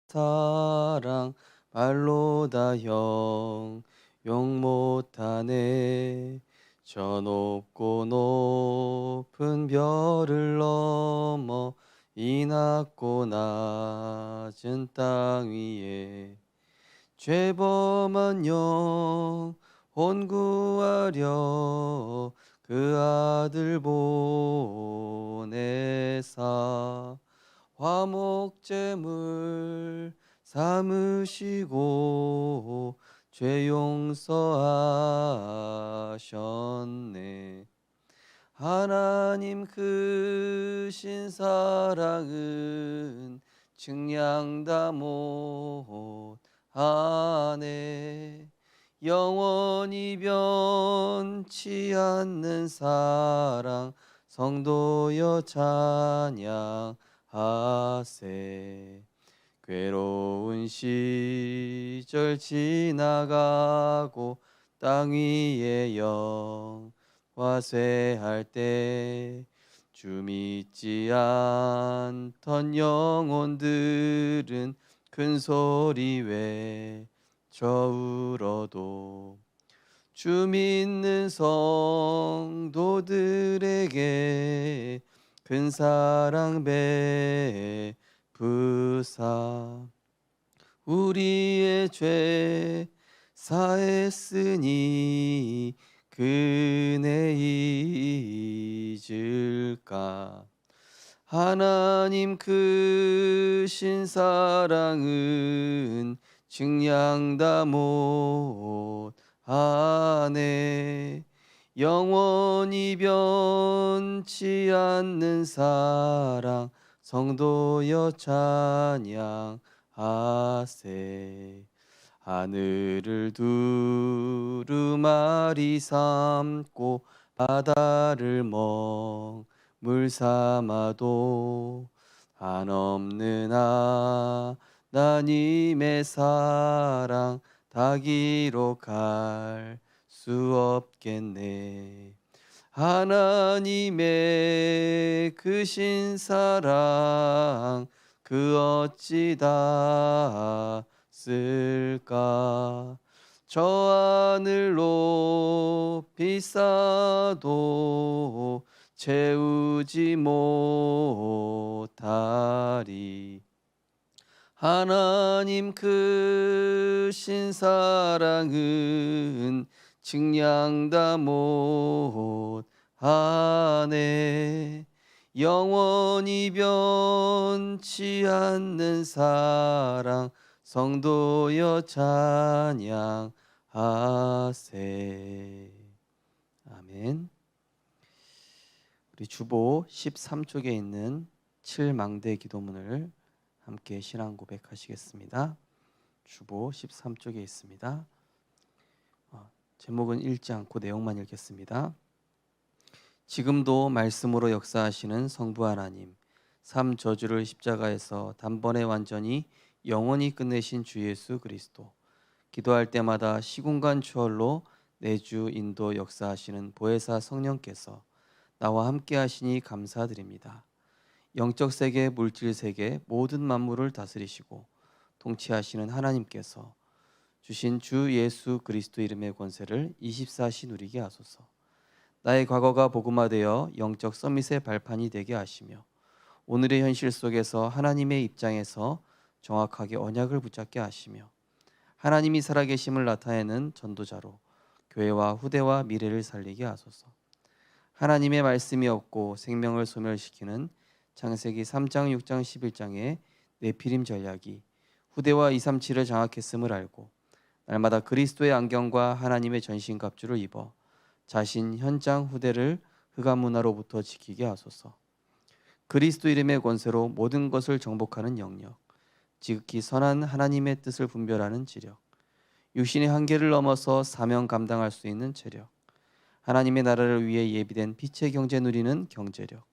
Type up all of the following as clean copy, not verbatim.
사랑 말로 다 용 못하네. 저 높고 높은 별을 넘어 이 낮고 낮은 땅 위에 죄범한 영혼 구하려 그 아들 보내사 화목제물 삼으시고 죄 용서하셨네. 하나님 크신 사랑은 측량다 못하네. 영원히 변치 않는 사랑 성도여 찬양하세. 괴로운 시절 지나가고 땅 위에 영화쇠할 때 주 믿지 않던 영혼들은 큰 소리 외쳐 울어도 주 믿는 성도들에게 큰 사랑 베푸사 우리의 죄 사했으니 그네 잊을까. 하나님 크신 사랑은 측량다 못하네. 영원히 변치 않는 사랑 성도여 찬양하세. 하늘을 두루마리 삼고 바다를 먹물 삼아도 한없는 하나님의 사랑 다 기록할 수 없겠네. 하나님의 크신 사랑 그 어찌 다 쓸까. 저 하늘 높이 쌓아도 채우지 못하리. 하나님 크신 사랑은 측량다 못하네. 영원히 변치 않는 사랑 성도여 찬양하세. 아멘. 우리 주보 13쪽에 있는 7망대 기도문을 함께 신앙 고백하시겠습니다. 주보 13쪽에 있습니다. 제목은 읽지 않고 내용만 읽겠습니다. 지금도 말씀으로 역사하시는 성부 하나님, 삶 저주를 십자가에서 단번에 완전히 영원히 끝내신 주 예수 그리스도, 기도할 때마다 시공간 초월로 내주 인도 역사하시는 보혜사 성령께서 나와 함께 하시니 감사드립니다. 영적 세계, 물질 세계 모든 만물을 다스리시고 통치하시는 하나님께서 주신 주 예수 그리스도 이름의 권세를 24시 누리게 하소서. 나의 과거가 복음화되어 영적 서밋의 발판이 되게 하시며 오늘의 현실 속에서 하나님의 입장에서 정확하게 언약을 붙잡게 하시며 하나님이 살아계심을 나타내는 전도자로 교회와 후대와 미래를 살리게 하소서. 하나님의 말씀이 없고 생명을 소멸시키는 창세기 3장, 6장, 11장의 네피림 전략이 후대와 237을 장악했음을 알고 날마다 그리스도의 안경과 하나님의 전신갑주를 입어 자신 현장 후대를 흑암 문화로부터 지키게 하소서. 그리스도 이름의 권세로 모든 것을 정복하는 영역, 지극히 선한 하나님의 뜻을 분별하는 지력, 육신의 한계를 넘어서 사명 감당할 수 있는 체력, 하나님의 나라를 위해 예비된 빛의 경제 누리는 경제력,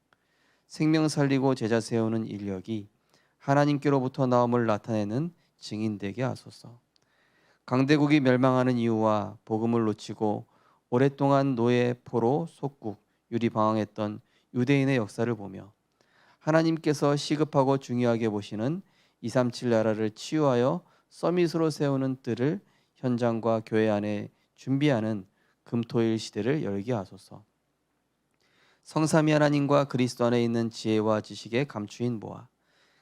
생명 살리고 제자 세우는 인력이 하나님께로부터 나옴을 나타내는 증인되게 하소서. 강대국이 멸망하는 이유와 복음을 놓치고 오랫동안 노예, 포로, 속국, 유리방황했던 유대인의 역사를 보며 하나님께서 시급하고 중요하게 보시는 237 나라를 치유하여 서밋으로 세우는 뜰을 현장과 교회 안에 준비하는 금토일 시대를 열게 하소서. 성삼위 하나님과 그리스도 안에 있는 지혜와 지식의 감추인 보아,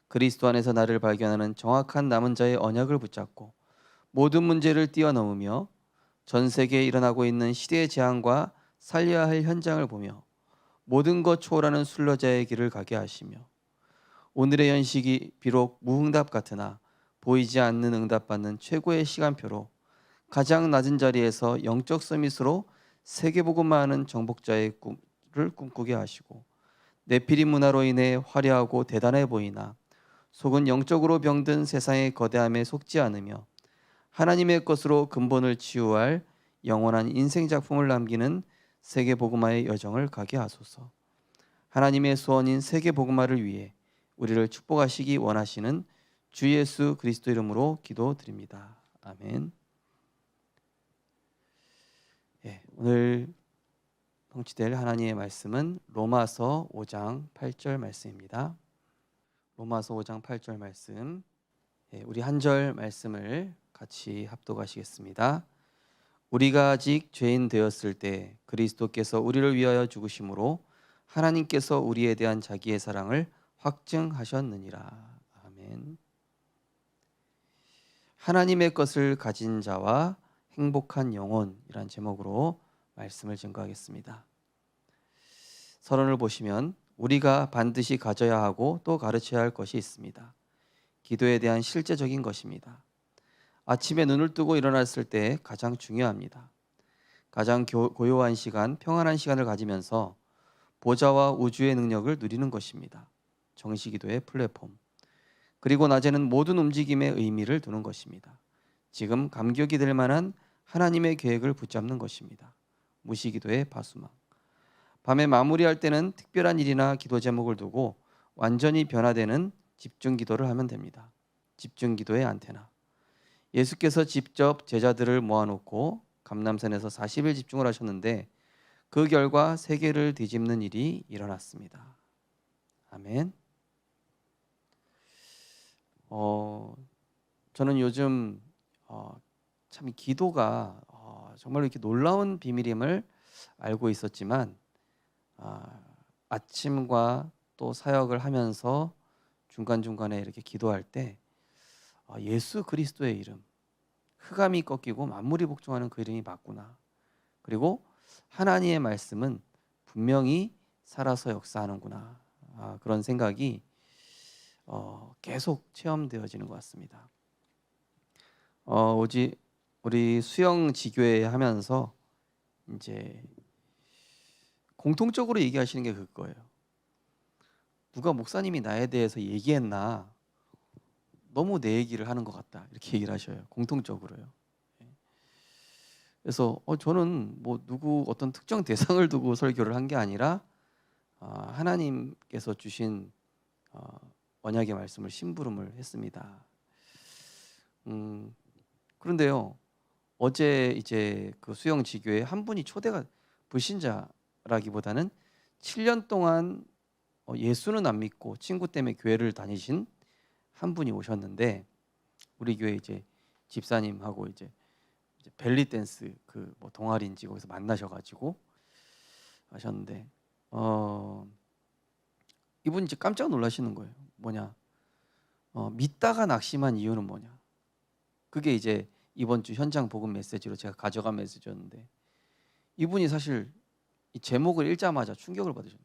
그리스도 안에서 나를 발견하는 정확한 남은 자의 언약을 붙잡고 모든 문제를 뛰어넘으며 전 세계에 일어나고 있는 시대의 재앙과 살려야 할 현장을 보며 모든 것 초월하는 순례자의 길을 가게 하시며, 오늘의 연식이 비록 무응답 같으나 보이지 않는 응답받는 최고의 시간표로 가장 낮은 자리에서 영적 서밋으로 세계복음만 하는 정복자의 꿈을 꿈꾸게 하시고, 네피림 문화로 인해 화려하고 대단해 보이나 속은 영적으로 병든 세상의 거대함에 속지 않으며 하나님의 것으로 근본을 치유할 영원한 인생 작품을 남기는 세계복음화의 여정을 가게 하소서. 하나님의 소원인 세계복음화를 위해 우리를 축복하시기 원하시는 주 예수 그리스도 이름으로 기도드립니다. 아멘. 오늘 성취될 하나님의 말씀은 로마서 5장 8절 말씀입니다. 로마서 5장 8절 말씀, 우리 한 절 말씀을 같이 합독하시겠습니다. 우리가 아직 죄인 되었을 때 그리스도께서 우리를 위하여 죽으심으로 하나님께서 우리에 대한 자기의 사랑을 확증하셨느니라. 아멘. 하나님의 것을 가진 자와 행복한 영혼이란 제목으로 말씀을 증거하겠습니다. 서론을 보시면 우리가 반드시 가져야 하고 또 가르쳐야 할 것이 있습니다. 기도에 대한 실제적인 것입니다. 아침에 눈을 뜨고 일어났을 때 가장 중요합니다. 가장 고요한 시간, 평안한 시간을 가지면서 보좌와 우주의 능력을 누리는 것입니다. 정시기도의 플랫폼. 그리고 낮에는 모든 움직임에 의미를 두는 것입니다. 지금 감격이 될 만한 하나님의 계획을 붙잡는 것입니다. 무시기도의 바수망. 밤에 마무리할 때는 특별한 일이나 기도 제목을 두고 완전히 변화되는 집중기도를 하면 됩니다. 집중기도의 안테나. 예수께서 직접 제자들을 모아놓고 감람산에서 40일 집중을 하셨는데 그 결과 세계를 뒤집는 일이 일어났습니다. 아멘. 저는 요즘 참 기도가 정말로 이렇게 놀라운 비밀임을 알고 있었지만 아침과 또 사역을 하면서 중간중간에 이렇게 기도할 때 예수 그리스도의 이름, 흑암이 꺾이고 만물이 복종하는 그 이름이 맞구나. 그리고 하나님의 말씀은 분명히 살아서 역사하는구나. 그런 생각이 계속 체험되어지는 것 같습니다. 우리 수영 지교회 하면서 이제 공통적으로 얘기하시는 게 그거예요. 누가 목사님이 나에 대해서 얘기했나? 너무 내 얘기를 하는 것 같다. 이렇게 얘기를 하셔요. 공통적으로요. 그래서 저는 뭐 누구 어떤 특정 대상을 두고 설교를 한 게 아니라 하나님께서 주신 언약의 말씀을 심부름을 했습니다. 그런데요, 어제 이제 그 수영 지교에 한 분이 초대가 불신자라기보다는 7년 동안 예수는 안 믿고 친구 때문에 교회를 다니신 한 분이 오셨는데, 우리 교회 이제 집사님하고 이제 벨리 댄스 그 뭐 동아리인지 거기서 만나셔가지고 하셨는데 이분이 이제 깜짝 놀라시는 거예요. 뭐냐? 믿다가 낙심한 이유는 뭐냐? 그게 이제 이번 주 현장 복음 메시지로 제가 가져간 메시지였는데, 이분이 사실 이 제목을 읽자마자 충격을 받으셨네요.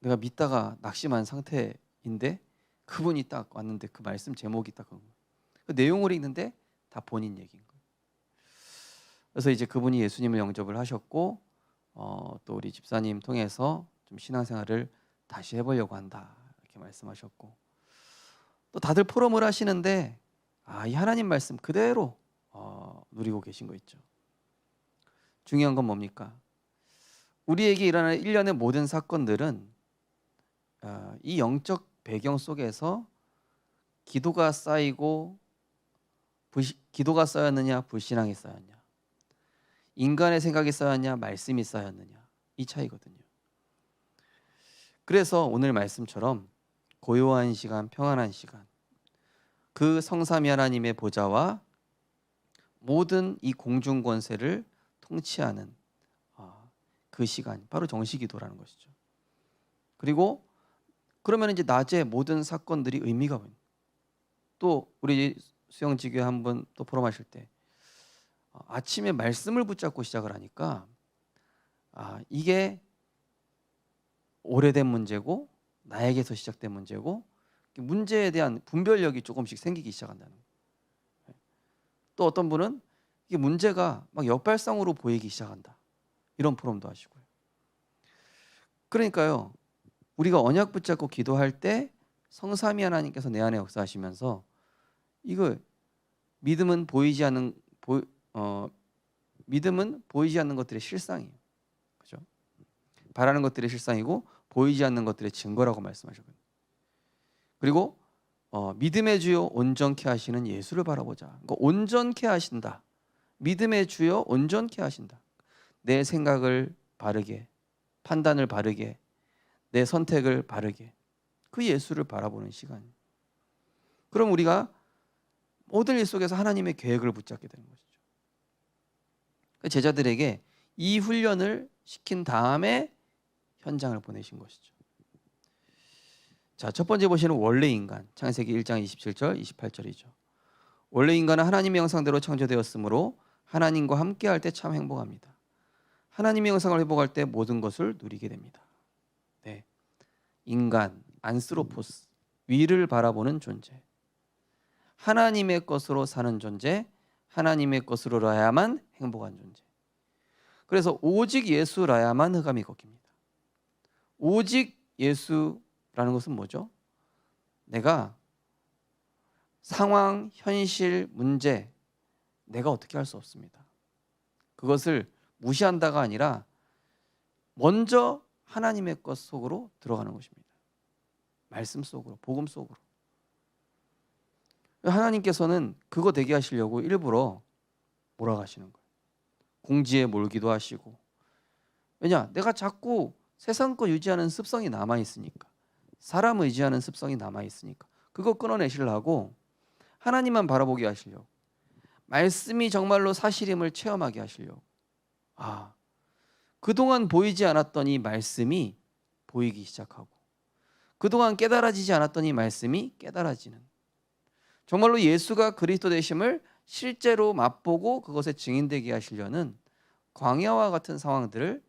내가 믿다가 낙심한 상태인데 그분이 딱 왔는데 그 말씀 제목이 딱 그 내용을 읽는데 다 본인 얘기인 거예요. 그래서 이제 그분이 예수님을 영접을 하셨고 또 우리 집사님 통해서 좀 신앙생활을 다시 해보려고 한다 이렇게 말씀하셨고, 또 다들 포럼을 하시는데 이 하나님 말씀 그대로 누리고 계신 거 있죠. 중요한 건 뭡니까? 우리에게 일어나는 일련의 모든 사건들은 이 영적 배경 속에서 기도가 쌓이고 기도가 쌓였느냐 불신앙이 쌓였냐, 인간의 생각이 쌓였냐 말씀이 쌓였느냐, 이 차이거든요. 그래서 오늘 말씀처럼 고요한 시간, 평안한 시간, 그 성삼위 하나님의 보좌와 모든 이 공중 권세를 통치하는 그 시간, 바로 정시기도라는 것이죠. 그리고 그러면 이제 낮에 모든 사건들이 의미가 보입니다. 또 우리 수영지교회 한번 또 포럼하실 때 아침에 말씀을 붙잡고 시작을 하니까 이게 오래된 문제고 나에게서 시작된 문제고 문제에 대한 분별력이 조금씩 생기기 시작한다는 거예요. 또 어떤 분은 이게 문제가 막 역발상으로 보이기 시작한다, 이런 포럼도 하시고요. 그러니까요, 우리가 언약 붙잡고 기도할 때 성삼위 하나님께서 내 안에 역사하시면서 이거 믿음은 보이지 않는 것들의 실상이에요. 그죠? 바라는 것들의 실상이고 보이지 않는 것들의 증거라고 말씀하셨거든요. 그리고 믿음의 주요 온전케 하시는 예수를 바라보자. 그러니까 온전케 하신다. 믿음의 주요 온전케 하신다. 내 생각을 바르게, 판단을 바르게, 내 선택을 바르게, 그 예수를 바라보는 시간이에요. 그럼 우리가 모든 일 속에서 하나님의 계획을 붙잡게 되는 것이죠. 제자들에게 이 훈련을 시킨 다음에 현장을 보내신 것이죠. 자, 첫 번째 보시는 원래 인간, 창세기 1장 27절, 28절이죠. 원래 인간은 하나님의 형상대로 창조되었으므로 하나님과 함께할 때 참 행복합니다. 하나님의 형상을 회복할 때 모든 것을 누리게 됩니다. 네, 인간, 안스로포스, 위를 바라보는 존재, 하나님의 것으로 사는 존재, 하나님의 것으로라야만 행복한 존재. 그래서 오직 예수라야만 흑암이 걷힙니다. 오직 예수라는 것은 뭐죠? 내가 상황, 현실, 문제, 내가 어떻게 할 수 없습니다. 그것을 무시한다가 아니라 먼저 하나님의 것 속으로 들어가는 것입니다. 말씀 속으로, 복음 속으로. 하나님께서는 그거 되게 하시려고 일부러 몰아가시는 거예요. 공지에 몰기도 하시고. 왜냐? 내가 자꾸 세상 거 유지하는 습성이 남아있으니까, 사람 의지하는 습성이 남아있으니까 그거 끊어내시려고 하나님만 바라보게 하시려고, 말씀이 정말로 사실임을 체험하게 하시려고, 그동안 보이지 않았던 이 말씀이 보이기 시작하고, 그동안 깨달아지지 않았던 이 말씀이 깨달아지는, 정말로 예수가 그리스도 되심을 실제로 맛보고 그것에 증인되게 하시려는 광야와 같은 상황들을,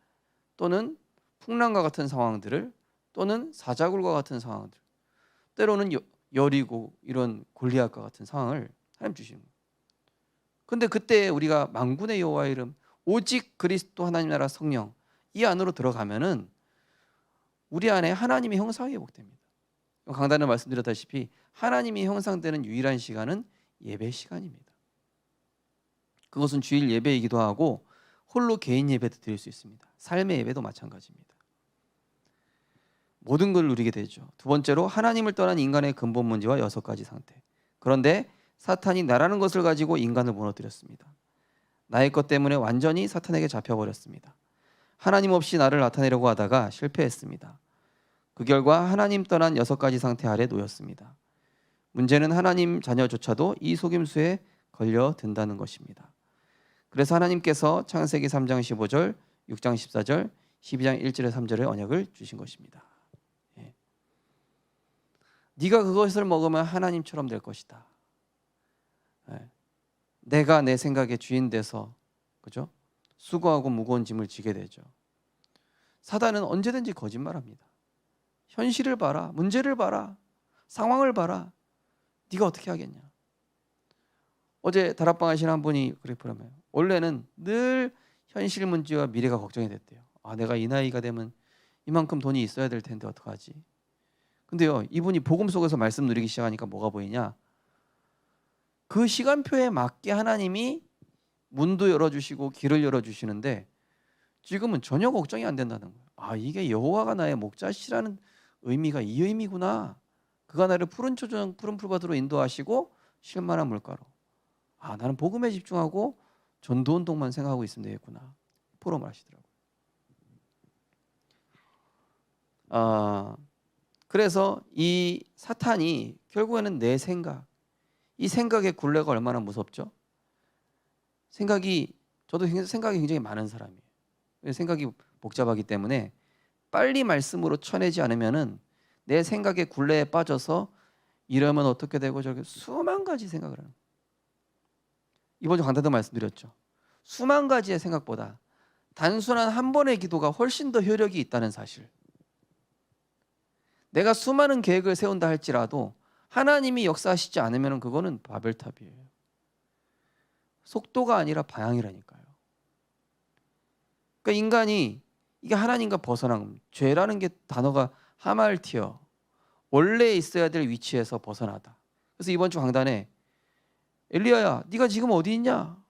또는 풍랑과 같은 상황들을, 또는 사자굴과 같은 상황들, 때로는 여리고 이런 골리앗과 같은 상황을 하나님 주시는 거예요. 근데 그때 우리가 만군의 여호와의 이름, 오직 그리스도 하나님 나라 성령, 이 안으로 들어가면은 우리 안에 하나님의 형상이 회복됩니다. 강단에 말씀드렸다시피 하나님이 형상되는 유일한 시간은 예배 시간입니다. 그것은 주일 예배이기도 하고 홀로 개인 예배도 드릴 수 있습니다. 삶의 예배도 마찬가지입니다. 모든 걸 누리게 되죠. 두 번째로 하나님을 떠난 인간의 근본 문제와 6가지 상태. 그런데 사탄이 나라는 것을 가지고 인간을 무너뜨렸습니다. 나의 것 때문에 완전히 사탄에게 잡혀버렸습니다. 하나님 없이 나를 나타내려고 하다가 실패했습니다. 그 결과 하나님 떠난 6가지 상태 아래 놓였습니다. 문제는 하나님 자녀조차도 이 속임수에 걸려든다는 것입니다. 그래서 하나님께서 창세기 3장 15절, 6장 14절, 12장 1절에 3절의 언약을 주신 것입니다. 네가 그것을 먹으면 하나님처럼 될 것이다. 내가 내 생각의 주인 돼서, 그죠? 수고하고 무거운 짐을 지게 되죠. 사단은 언제든지 거짓말합니다. 현실을 봐라, 문제를 봐라, 상황을 봐라. 네가 어떻게 하겠냐. 어제 다락방 하시는 한 분이 그랬더라고요. 원래는 늘 현실 문제와 미래가 걱정이 됐대요. 내가 이 나이가 되면 이만큼 돈이 있어야 될 텐데 어떡하지. 근데요, 이분이 복음 속에서 말씀 누리기 시작하니까 뭐가 보이냐, 그 시간표에 맞게 하나님이 문도 열어주시고 길을 열어주시는데 지금은 전혀 걱정이 안 된다는 거예요. 이게 여호와가 나의 목자시라는 의미가 이 의미구나. 그가 나를 푸른 초장 푸른 풀밭으로 인도하시고 쉴만한 물가로. 나는 복음에 집중하고 전도 운동만 생각하고 있으면 되겠구나. 포럼을 하시더라고요. 그래서 이 사탄이 결국에는 내 생각, 이 생각의 굴레가 얼마나 무섭죠? 저도 생각이 굉장히 많은 사람이에요. 생각이 복잡하기 때문에 빨리 말씀으로 쳐내지 않으면은 내 생각의 굴레에 빠져서 이러면 어떻게 되고 저렇게 수만 가지 생각을 하는 거예요. 이번 주 강단도 말씀드렸죠. 수만 가지의 생각보다 단순한 한 번의 기도가 훨씬 더 효력이 있다는 사실. 내가 수많은 계획을 세운다 할지라도 하나님이 역사하시지 않으면 그거는 바벨탑이에요. 속도가 아니라 방향이라니까요. 그러니까 인간이 이게 하나님과 벗어난 겁니다. 죄라는 게 단어가 하말티어, 원래 있어야 될 위치에서 벗어나다. 그래서 이번 주 강단에 엘리야야, 네가 지금 어디 있냐?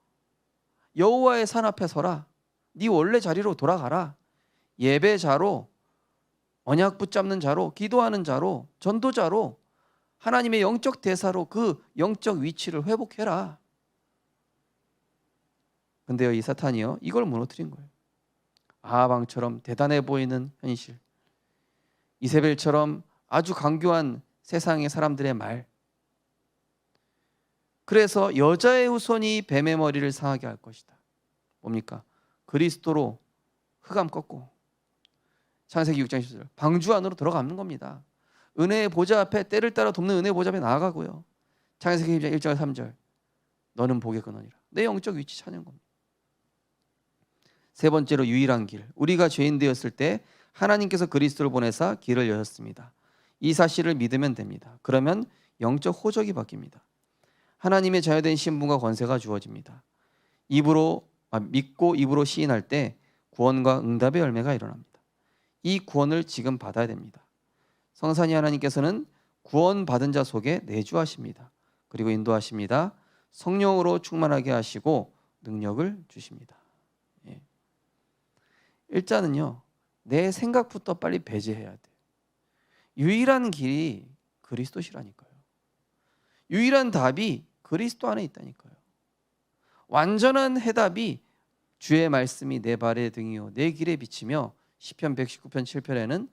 여호와의 산 앞에 서라. 네 원래 자리로 돌아가라. 예배자로, 언약 붙잡는 자로, 기도하는 자로, 전도자로, 하나님의 영적 대사로 그 영적 위치를 회복해라. 근데요, 이 사탄이요, 이걸 무너뜨린 거예요. 아하방처럼 대단해 보이는 현실, 이세벨처럼 아주 강교한 세상의 사람들의 말, 그래서 여자의 후손이 뱀의 머리를 상하게 할 것이다. 뭡니까? 그리스도로 흑암 꺾고 창세기 6장 10절 방주 안으로 들어가는 겁니다. 은혜의 보좌 앞에 때를 따라 돕는 은혜의 보좌 앞에 나아가고요. 창세기 1장 3절 너는 복의 근원이라. 내 영적 위치 찾는 겁니다. 세 번째로 유일한 길, 우리가 죄인 되었을 때 하나님께서 그리스도를 보내사 길을 여셨습니다. 이 사실을 믿으면 됩니다. 그러면 영적 호적이 바뀝니다. 하나님의 자유된 신분과 권세가 주어집니다. 믿고 입으로 시인할 때 구원과 응답의 열매가 일어납니다. 이 구원을 지금 받아야 됩니다. 성산이 하나님께서는 구원받은 자 속에 내주하십니다. 그리고 인도하십니다. 성령으로 충만하게 하시고 능력을 주십니다. 예. 일자는요, 내 생각부터 빨리 배제해야 돼요. 유일한 길이 그리스도시라니까요. 유일한 답이 그리스도 안에 있다니까요. 완전한 해답이 주의 말씀이 내 발의 등이요 내 길에 비치며 시편 119편 7편에는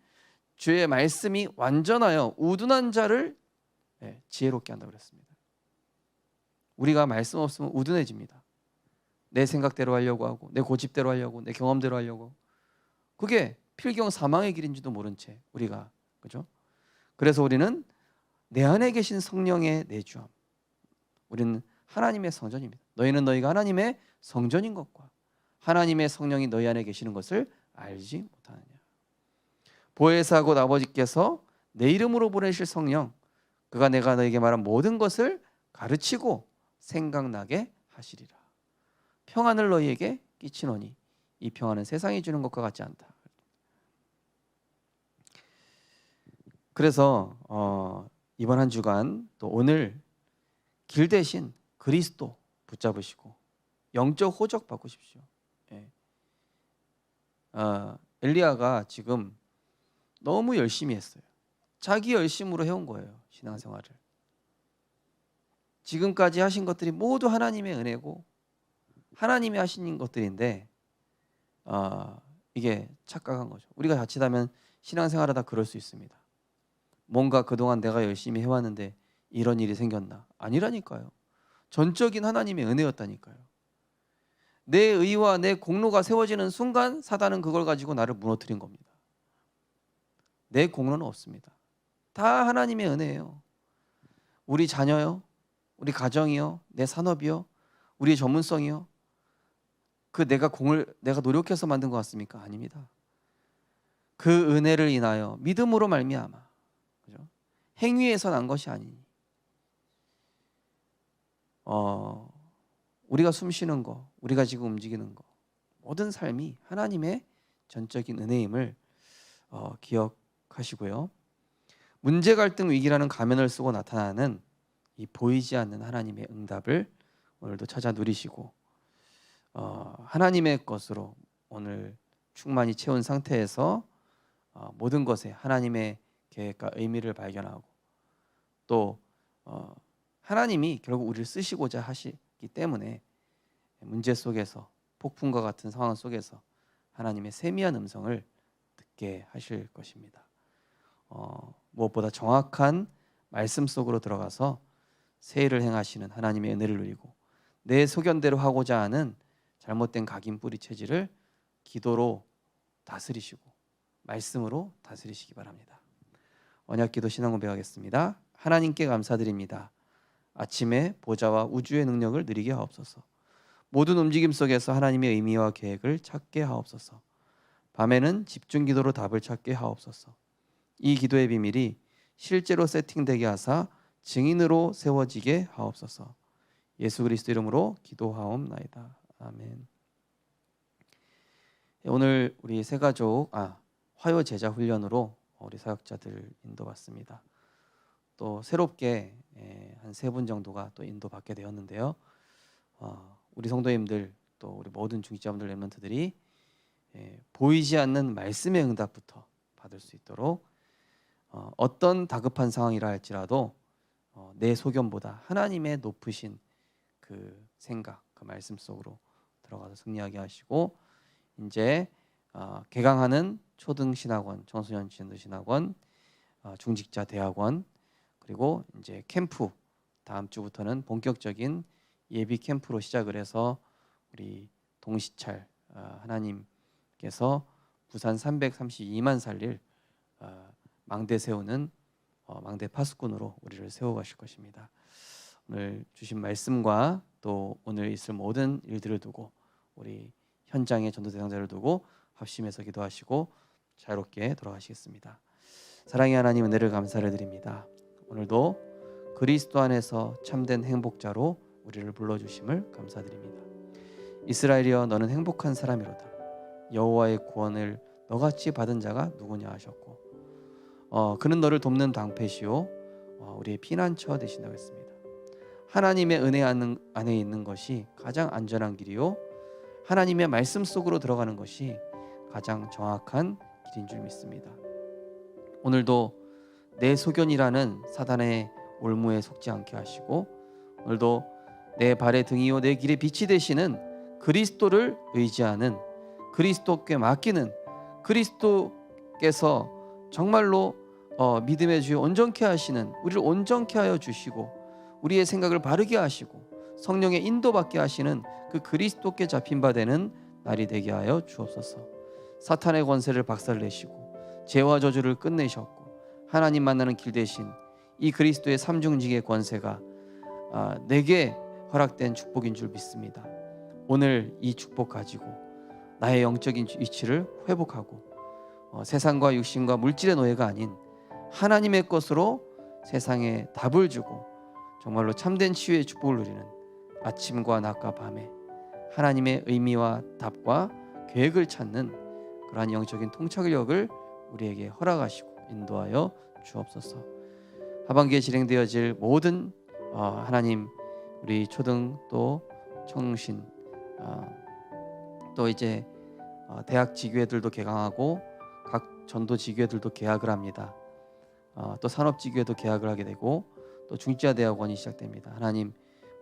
주의 말씀이 완전하여 우둔한 자를 지혜롭게 한다고 그랬습니다. 우리가 말씀 없으면 우둔해집니다. 내 생각대로 하려고 하고 내 고집대로 하려고 내 경험대로 하려고, 그게 필경 사망의 길인지도 모른 채 우리가, 그죠? 그래서 우리는 내 안에 계신 성령의 내주함, 우리는 하나님의 성전입니다. 너희는 너희가 하나님의 성전인 것과 하나님의 성령이 너희 안에 계시는 것을 알지 못하느냐. 보혜사 곧 아버지께서 내 이름으로 보내실 성령, 그가 내가 너에게 말한 모든 것을 가르치고 생각나게 하시리라. 평안을 너희에게 끼치노니 이 평안은 세상이 주는 것과 같지 않다. 그래서 이번 한 주간 또 오늘 길 대신 그리스도 붙잡으시고 영적 호적 바꾸십시오. 예. 엘리야가 지금 너무 열심히 했어요. 자기 열심으로 해온 거예요, 신앙생활을. 지금까지 하신 것들이 모두 하나님의 은혜고 하나님이 하신 것들인데 이게 착각한 거죠. 우리가 자칫하면 신앙생활하다 그럴 수 있습니다. 뭔가 그동안 내가 열심히 해왔는데 이런 일이 생겼나? 아니라니까요. 전적인 하나님의 은혜였다니까요. 내 의와 내 공로가 세워지는 순간 사단은 그걸 가지고 나를 무너뜨린 겁니다. 내 공로는 없습니다. 다 하나님의 은혜예요. 우리 자녀요, 우리 가정이요, 내 산업이요, 우리의 전문성이요, 내가 노력해서 만든 것 같습니까? 아닙니다. 그 은혜를 인하여 믿음으로 말미암아, 그죠? 행위에서 난 것이 아니니, 우리가 숨 쉬는 거, 우리가 지금 움직이는 거, 모든 삶이 하나님의 전적인 은혜임을 기억하시고요. 문제, 갈등, 위기라는 가면을 쓰고 나타나는 이 보이지 않는 하나님의 응답을 오늘도 찾아 누리시고 하나님의 것으로 오늘 충만히 채운 상태에서 모든 것에 하나님의 계획과 의미를 발견하고 또 하나님이 결국 우리를 쓰시고자 하시기 때문에 문제 속에서, 폭풍과 같은 상황 속에서 하나님의 세미한 음성을 듣게 하실 것입니다. 무엇보다 정확한 말씀 속으로 들어가서 새 일을 행하시는 하나님의 은혜를 누리고 내 소견대로 하고자 하는 잘못된 각인 뿌리 체질을 기도로 다스리시고 말씀으로 다스리시기 바랍니다. 언약기도 신앙고백하겠습니다. 하나님께 감사드립니다. 아침에 보좌와 우주의 능력을 누리게 하옵소서. 모든 움직임 속에서 하나님의 의미와 계획을 찾게 하옵소서. 밤에는 집중기도로 답을 찾게 하옵소서. 이 기도의 비밀이 실제로 세팅되게 하사 증인으로 세워지게 하옵소서. 예수 그리스도 이름으로 기도하옵나이다. 아멘. 오늘 우리 새 가족 화요 제자 훈련으로 우리 사역자들 인도받습니다. 또 새롭게 한 3분 정도가 또 인도받게 되었는데요. 우리 성도님들 또 우리 모든 중직자분들 렘넌트들이 보이지 않는 말씀의 응답부터 받을 수 있도록 어떤 다급한 상황이라 할지라도 내 소견보다 하나님의 높으신 그 생각, 그 말씀 속으로 들어가서 승리하게 하시고 이제 개강하는 초등 신학원, 청소년 진도 신학원, 중직자 대학원 그리고 이제 캠프 다음 주부터는 본격적인 예비 캠프로 시작을 해서 우리 동시찰 하나님께서 부산 332만 살릴 망대 세우는 망대 파수꾼으로 우리를 세워가실 것입니다. 오늘 주신 말씀과 또 오늘 있을 모든 일들을 두고 우리 현장의 전도 대상자를 두고 합심해서 기도하시고 자유롭게 돌아가시겠습니다. 사랑의 하나님 은혜를 감사를 드립니다. 오늘도 그리스도 안에서 참된 행복자로 우리를 불러주심을 감사드립니다. 이스라엘이여 너는 행복한 사람이로다. 여호와의 구원을 너같이 받은 자가 누구냐 하셨고 그는 너를 돕는 방패시요 우리의 피난처 되신다고 했습니다. 하나님의 은혜 안에 있는 것이 가장 안전한 길이요 하나님의 말씀 속으로 들어가는 것이 가장 정확한 길인 줄 믿습니다. 오늘도 내 소견이라는 사단의 올무에 속지 않게 하시고 오늘도 내 발의 등이요 내 길의 빛이 되시는 그리스도를 의지하는 그리스도께 맡기는 그리스도께서 정말로 믿음의 주여 온전케 하시는 우리를 온전케 하여 주시고 우리의 생각을 바르게 하시고 성령의 인도받게 하시는 그 그리스도께 잡힌 바 되는 날이 되게 하여 주옵소서. 사탄의 권세를 박살내시고 죄와 저주를 끝내셨고 하나님 만나는 길 대신 이 그리스도의 삼중직의 권세가 내게 허락된 축복인 줄 믿습니다. 오늘 이 축복 가지고 나의 영적인 위치를 회복하고 세상과 육신과 물질의 노예가 아닌 하나님의 것으로 세상에 답을 주고 정말로 참된 치유의 축복을 누리는 아침과 낮과 밤에 하나님의 의미와 답과 계획을 찾는 그러한 영적인 통찰력을 우리에게 허락하시고 인도하여 주옵소서. 하반기에 진행되어질 모든 하나님 우리 초등 또 청신 또 이제 대학 지교회들도 개강하고 각 전도 지교회들도 개학을 합니다. 또 산업 지교회도 개학을 하게 되고 또 중직자 대학원이 시작됩니다. 하나님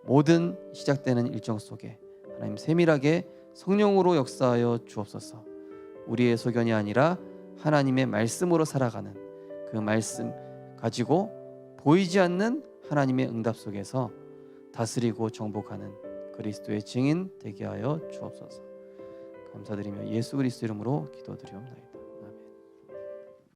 모든 시작되는 일정 속에 하나님 세밀하게 성령으로 역사하여 주옵소서. 우리의 소견이 아니라 하나님의 말씀으로 살아가는 그 말씀 가지고 보이지 않는 하나님의 응답 속에서 다스리고 정복하는 그리스도의 증인 되게 하여 주옵소서. 감사드리며 예수 그리스도 이름으로 기도드리옵나이다.